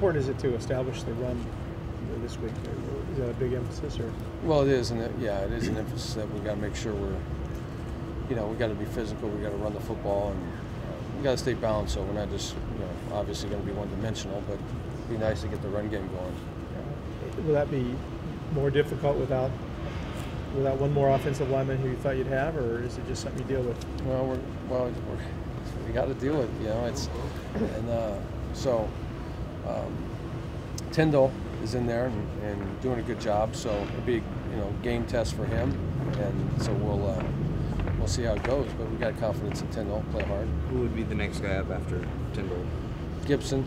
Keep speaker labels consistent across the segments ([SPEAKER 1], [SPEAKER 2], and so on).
[SPEAKER 1] important is it to establish the run this week? Is that a big emphasis, or?
[SPEAKER 2] Well, it is, and it is an emphasis that we got to make sure we got to be physical. We got to run the football, and we got to stay balanced. So we're not just, obviously going to be one-dimensional, but it'd be nice to get the run game going.
[SPEAKER 1] Will that be more difficult without one more offensive lineman who you thought you'd have, or is it just something you deal with?
[SPEAKER 2] Well, we got to deal with it. So Tyndall is in there and doing a good job. So it'll be game test for him, and so we'll see how it goes. But we got confidence in Tyndall. Play hard.
[SPEAKER 3] Who would be the next guy up after Tyndall?
[SPEAKER 2] Gibson.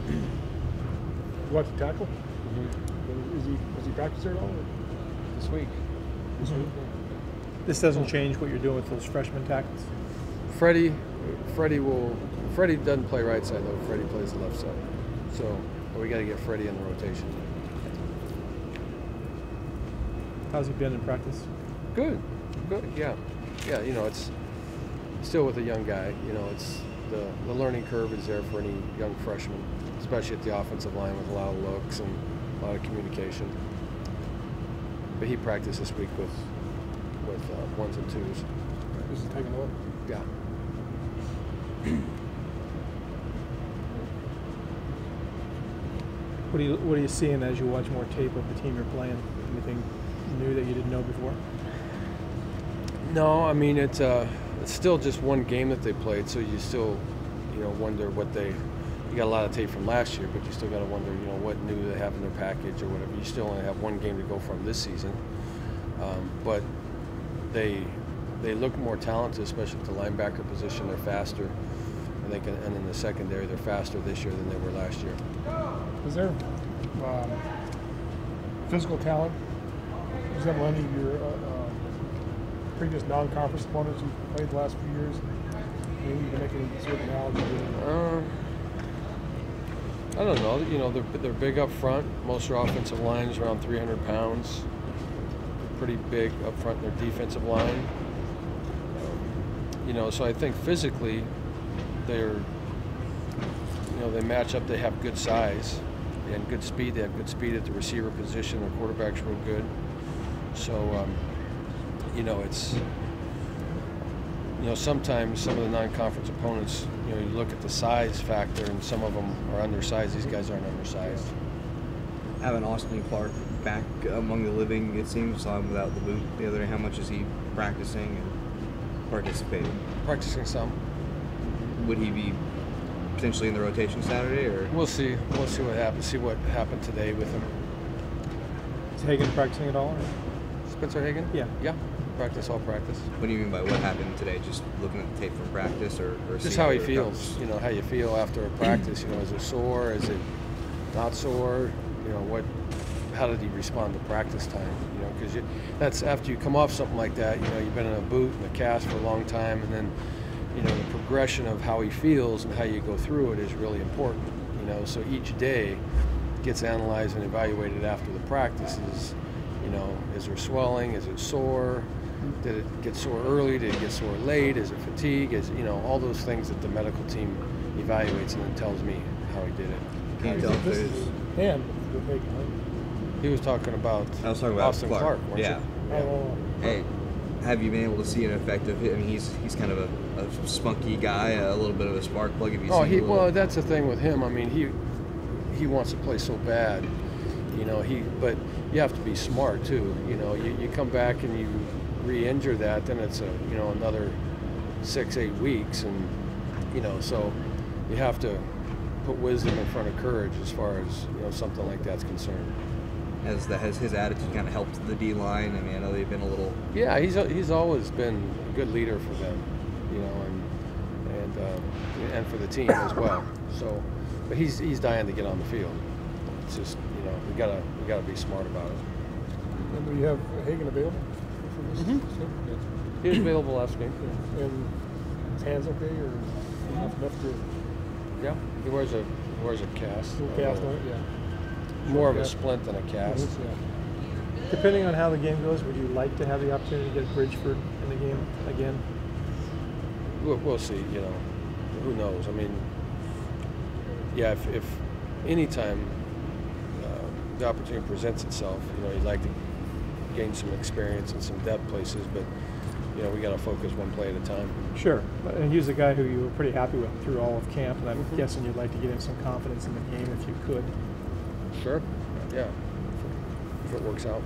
[SPEAKER 1] What's the tackle? Was he practicing at all?
[SPEAKER 2] This week.
[SPEAKER 1] This doesn't change what you're doing with those freshman tackles?
[SPEAKER 2] Freddie doesn't play right side though. Freddie plays the left side. So we got to get Freddie in the rotation.
[SPEAKER 1] How's he been in practice?
[SPEAKER 2] Good. Yeah. It's still with a young guy. It's the learning curve is there for any young freshman, especially at the offensive line with a lot of looks and a lot of communication. But he practiced this week with ones and twos.
[SPEAKER 1] Is he taking a look?
[SPEAKER 2] Yeah.
[SPEAKER 1] What are you seeing as you watch more tape of the team you're playing? Anything new that you didn't know before?
[SPEAKER 2] No, I mean it's still just one game that they played, so you still wonder what you got a lot of tape from last year, but you still got to wonder what new they have in their package or whatever. You still only have one game to go from this season, but they look more talented, especially at the linebacker position. They're faster, and and in the secondary they're faster this year than they were last year.
[SPEAKER 4] Is there physical talent resemble any of your previous non-conference opponents you've played the last few years? Maybe you can make any sort of analogy with
[SPEAKER 2] I don't know. They're big up front. Most of their offensive line is around 300 pounds. They're pretty big up front in their defensive line. So I think physically they match up. They have good size and good speed. They have good speed at the receiver position. Their quarterback's real good. So, it's sometimes some of the non-conference opponents, you look at the size factor, and some of them are undersized. These guys aren't undersized.
[SPEAKER 3] Having Austin Clark back among the living, it seems, saw him without the boot the other day. How much is he practicing and participating?
[SPEAKER 2] Practicing some.
[SPEAKER 3] Would he be potentially in the rotation Saturday, or?
[SPEAKER 2] We'll see. We'll see what happens. See what happened today with him.
[SPEAKER 1] Is Hagan practicing at all? Or?
[SPEAKER 2] Spencer Hagan?
[SPEAKER 1] Yeah.
[SPEAKER 2] Yeah. Practice, all practice.
[SPEAKER 3] What do you mean by what happened today? Just looking at the tape from practice, or
[SPEAKER 2] just how he feels? How you feel after a practice. Is it sore? Is it not sore? How did he respond to practice time? Because that's after you come off something like that. You've been in a boot and a cast for a long time, and then the progression of how he feels and how you go through it is really important. So each day gets analyzed and evaluated after the practices. Is there swelling? Is it sore? Did it get sore early? Did it get sore late? Is it fatigue? All those things that the medical team evaluates and then tells me how he did it.
[SPEAKER 3] Can you tell if there's...
[SPEAKER 4] And
[SPEAKER 2] He was talking about Austin Clark, weren't
[SPEAKER 3] yeah.
[SPEAKER 4] Oh.
[SPEAKER 3] Hey, have you been able to see an effect of him? I mean, he's kind of a spunky guy, a little bit of a spark plug. Have you seen
[SPEAKER 2] well, that's the thing with him. I mean, he wants to play so bad, but you have to be smart too. You come back and you re-injure that, then it's another 6-8 weeks, and so you have to put wisdom in front of courage as far as something like that's concerned.
[SPEAKER 3] Has his attitude kind of helped the D line? I mean, I know they've been a little.
[SPEAKER 2] Yeah, he's always been a good leader for them, and for the team as well. So, but he's dying to get on the field. It's just we gotta be smart about it.
[SPEAKER 4] And do you have Hagan available for this?
[SPEAKER 2] Mm-hmm. He was available last game.
[SPEAKER 4] Yeah. And his hands okay, or enough to?
[SPEAKER 2] Yeah, he wears a cast.
[SPEAKER 4] Little cast on it, yeah.
[SPEAKER 2] More of a splint than a cast.
[SPEAKER 4] Yeah.
[SPEAKER 1] Depending on how the game goes, would you like to have the opportunity to get Bridgeford in the game again?
[SPEAKER 2] We'll see. Who knows? I mean, yeah. If anytime the opportunity presents itself, you'd like to gain some experience in some depth places, but we got to focus one play at a time.
[SPEAKER 1] Sure, and he was a guy who you were pretty happy with through all of camp, and I'm guessing you'd like to get him some confidence in the game if you could.
[SPEAKER 2] Sure, yeah, if it works out.